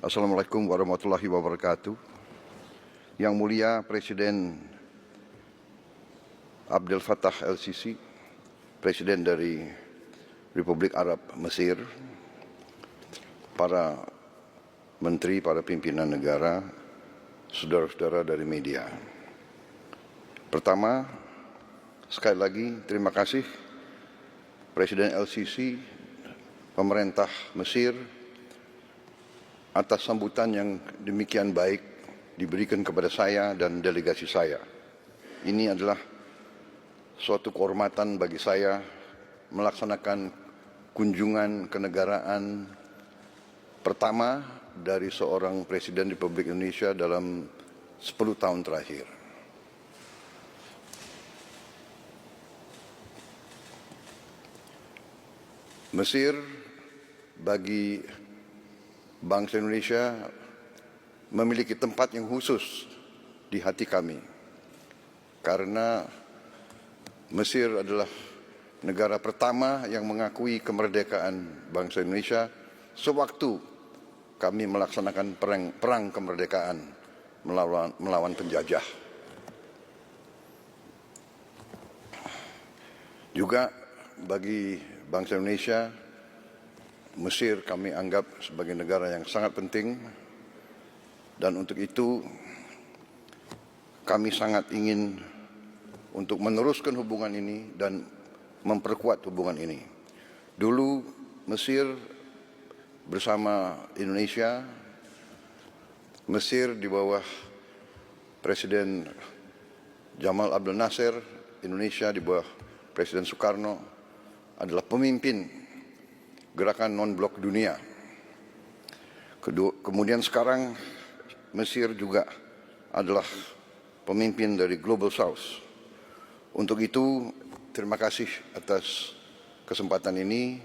Assalamualaikum warahmatullahi wabarakatuh. Yang mulia Presiden Abdel Fattah el-Sisi, Presiden dari Republik Arab Mesir, para menteri, para pimpinan negara, saudara-saudara dari media. Pertama, sekali lagi terima kasih Presiden el-Sisi, pemerintah Mesir, atas sambutan yang demikian baik diberikan kepada saya dan delegasi saya. Ini adalah suatu kehormatan bagi saya melaksanakan kunjungan kenegaraan pertama dari seorang Presiden Republik Indonesia dalam 10 tahun terakhir. Mesir bagi bangsa Indonesia memiliki tempat yang khusus di hati kami, karena Mesir adalah negara pertama yang mengakui kemerdekaan bangsa Indonesia sewaktu kami melaksanakan perang kemerdekaan melawan penjajah. Juga bagi bangsa Indonesia, Mesir kami anggap sebagai negara yang sangat penting, dan untuk itu kami sangat ingin untuk meneruskan hubungan ini dan memperkuat hubungan ini. Dulu Mesir bersama Indonesia, Mesir di bawah Presiden Jamal Abdel Nasser, Indonesia di bawah Presiden Soekarno adalah pemimpin gerakan non-blok dunia. Kemudian sekarang Mesir juga adalah pemimpin dari Global South. Untuk itu, terima kasih atas kesempatan ini.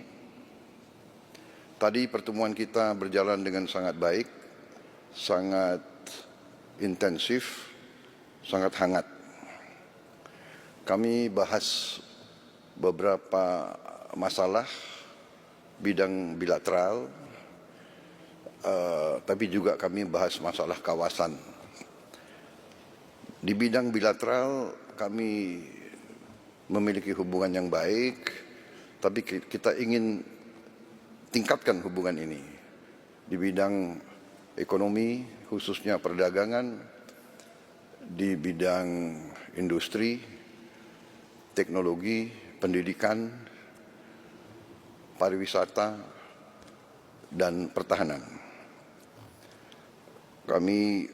Tadi pertemuan kita berjalan dengan sangat baik, sangat intensif, sangat hangat. Kami bahas beberapa masalah bidang bilateral, tapi juga kami bahas masalah kawasan. Di bidang bilateral kami memiliki hubungan yang baik, tapi kita ingin tingkatkan hubungan ini. Di bidang ekonomi, khususnya perdagangan, di bidang industri, teknologi, pendidikan, pariwisata, dan pertahanan. Kami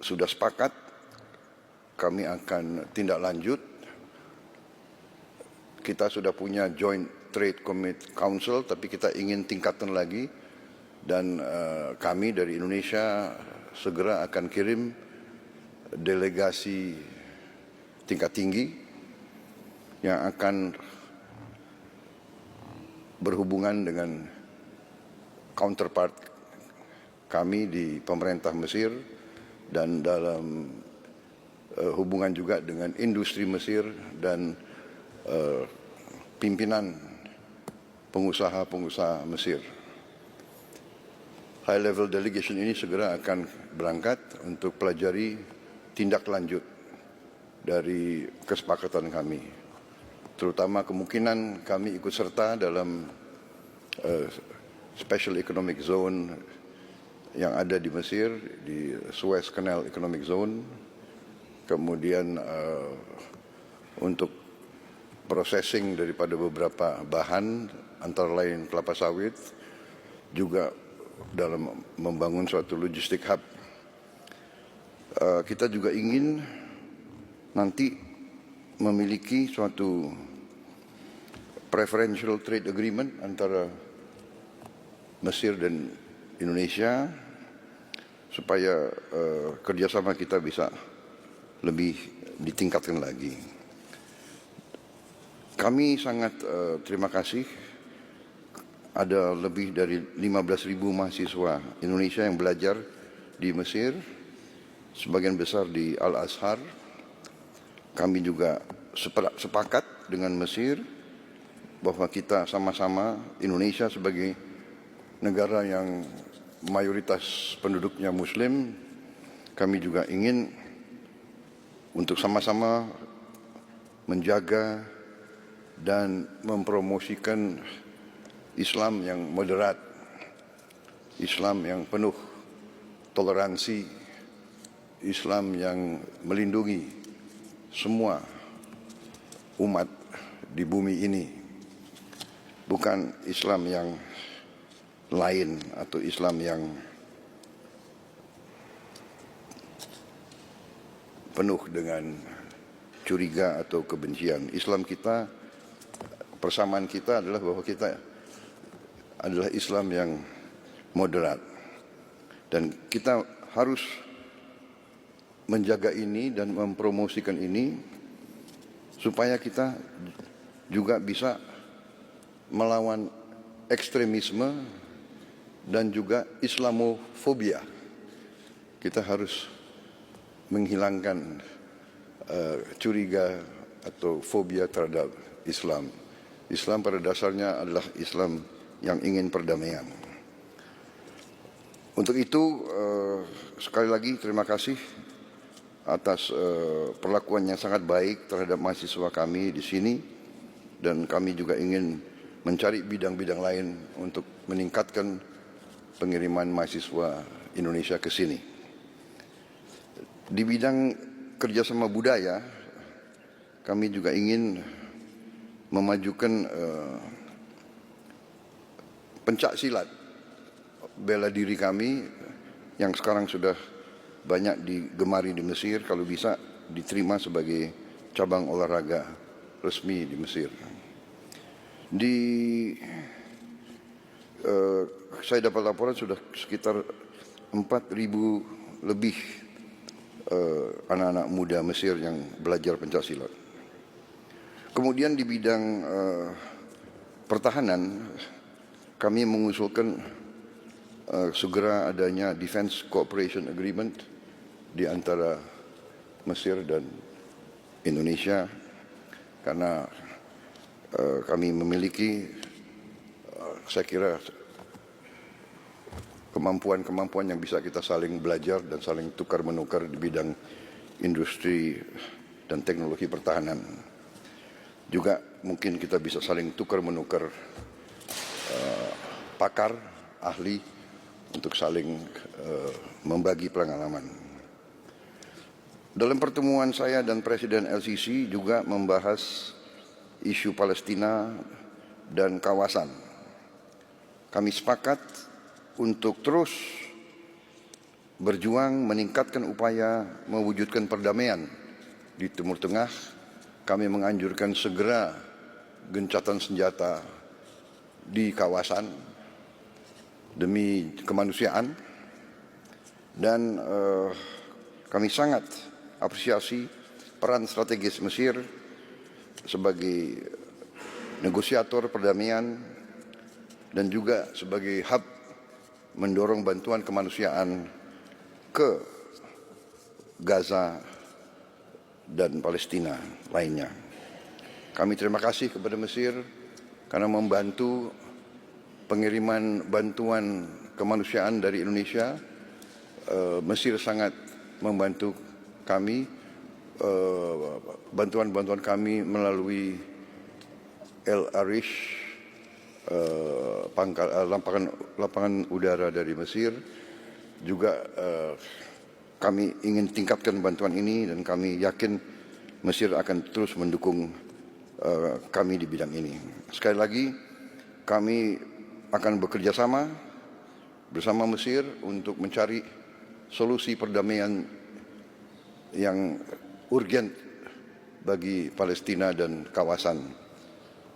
sudah sepakat, kami akan tindak lanjut. Kita sudah punya Joint Trade Council, tapi kita ingin tingkatkan lagi, dan kami dari Indonesia segera akan kirim delegasi tingkat tinggi yang akan berhubungan dengan counterpart kami di pemerintah Mesir, dan dalam hubungan juga dengan industri Mesir dan pimpinan pengusaha-pengusaha Mesir. High level delegation ini segera akan berangkat untuk pelajari tindak lanjut dari kesepakatan kami. Terutama kemungkinan kami ikut serta dalam Special Economic Zone yang ada di Mesir, di Suez Canal Economic Zone. Kemudian untuk processing daripada beberapa bahan, antara lain kelapa sawit, juga dalam membangun suatu logistik hub. Kita juga ingin nanti memiliki suatu preferential trade agreement antara Mesir dan Indonesia, supaya kerjasama kita bisa lebih ditingkatkan lagi. Kami sangat terima kasih, ada lebih dari 15.000 mahasiswa Indonesia yang belajar di Mesir, sebagian besar di Al-Azhar. Kami juga sepakat dengan Mesir bahwa kita sama-sama, Indonesia sebagai negara yang mayoritas penduduknya Muslim, kami juga ingin untuk sama-sama menjaga dan mempromosikan Islam yang moderat, Islam yang penuh toleransi, Islam yang melindungi semua umat di bumi ini, bukan Islam yang lain atau Islam yang penuh dengan curiga atau kebencian. Islam kita, persamaan kita adalah bahwa kita adalah Islam yang moderat, dan kita harus menjaga ini dan mempromosikan ini supaya kita juga bisa melawan ekstremisme dan juga Islamofobia. Kita harus menghilangkan curiga atau fobia terhadap Islam. Islam pada dasarnya adalah Islam yang ingin perdamaian. Untuk itu, sekali lagi terima kasih atas perlakuan yang sangat baik terhadap mahasiswa kami di sini, dan kami juga ingin mencari bidang-bidang lain untuk meningkatkan pengiriman mahasiswa Indonesia ke sini. Di bidang kerjasama budaya, kami juga ingin memajukan pencak silat bela diri kami yang sekarang sudah banyak digemari di Mesir, kalau bisa diterima sebagai cabang olahraga resmi di Mesir. Saya dapat laporan sudah sekitar 4.000 lebih anak-anak muda Mesir yang belajar pencak silat. Kemudian di bidang pertahanan, kami mengusulkan segera adanya Defense Cooperation Agreement di antara Mesir dan Indonesia, karena kami memiliki saya kira kemampuan-kemampuan yang bisa kita saling belajar dan saling tukar-menukar di bidang industri dan teknologi pertahanan. Juga mungkin kita bisa saling tukar-menukar pakar, ahli, untuk saling membagi pengalaman. Dalam pertemuan saya dan Presiden LCC juga membahas isu Palestina dan kawasan. Kami sepakat untuk terus berjuang meningkatkan upaya mewujudkan perdamaian di Timur Tengah. Kami menganjurkan segera gencatan senjata di kawasan demi kemanusiaan, dan kami sangat apresiasi peran strategis Mesir sebagai negosiator perdamaian dan juga sebagai hub mendorong bantuan kemanusiaan ke Gaza dan Palestina lainnya. Kami terima kasih kepada Mesir karena membantu pengiriman bantuan kemanusiaan dari Indonesia. Mesir sangat membantu kami, bantuan-bantuan kami melalui El Arish, lapangan udara dari Mesir. Juga kami ingin tingkatkan bantuan ini, dan kami yakin Mesir akan terus mendukung kami di bidang ini. Sekali lagi, kami akan bekerja sama bersama Mesir untuk mencari solusi perdamaian yang urgent bagi Palestina dan kawasan.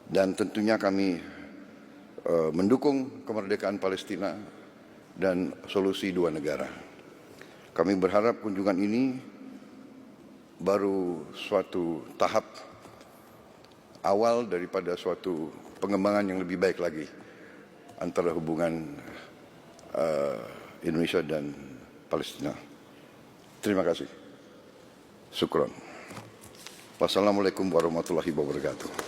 Dan tentunya kami mendukung kemerdekaan Palestina dan solusi dua negara. Kami berharap kunjungan ini baru suatu tahap awal daripada suatu pengembangan yang lebih baik lagi antara hubungan Indonesia dan Palestina. Terima kasih. Syukron. Wassalamualaikum warahmatullahi wabarakatuh.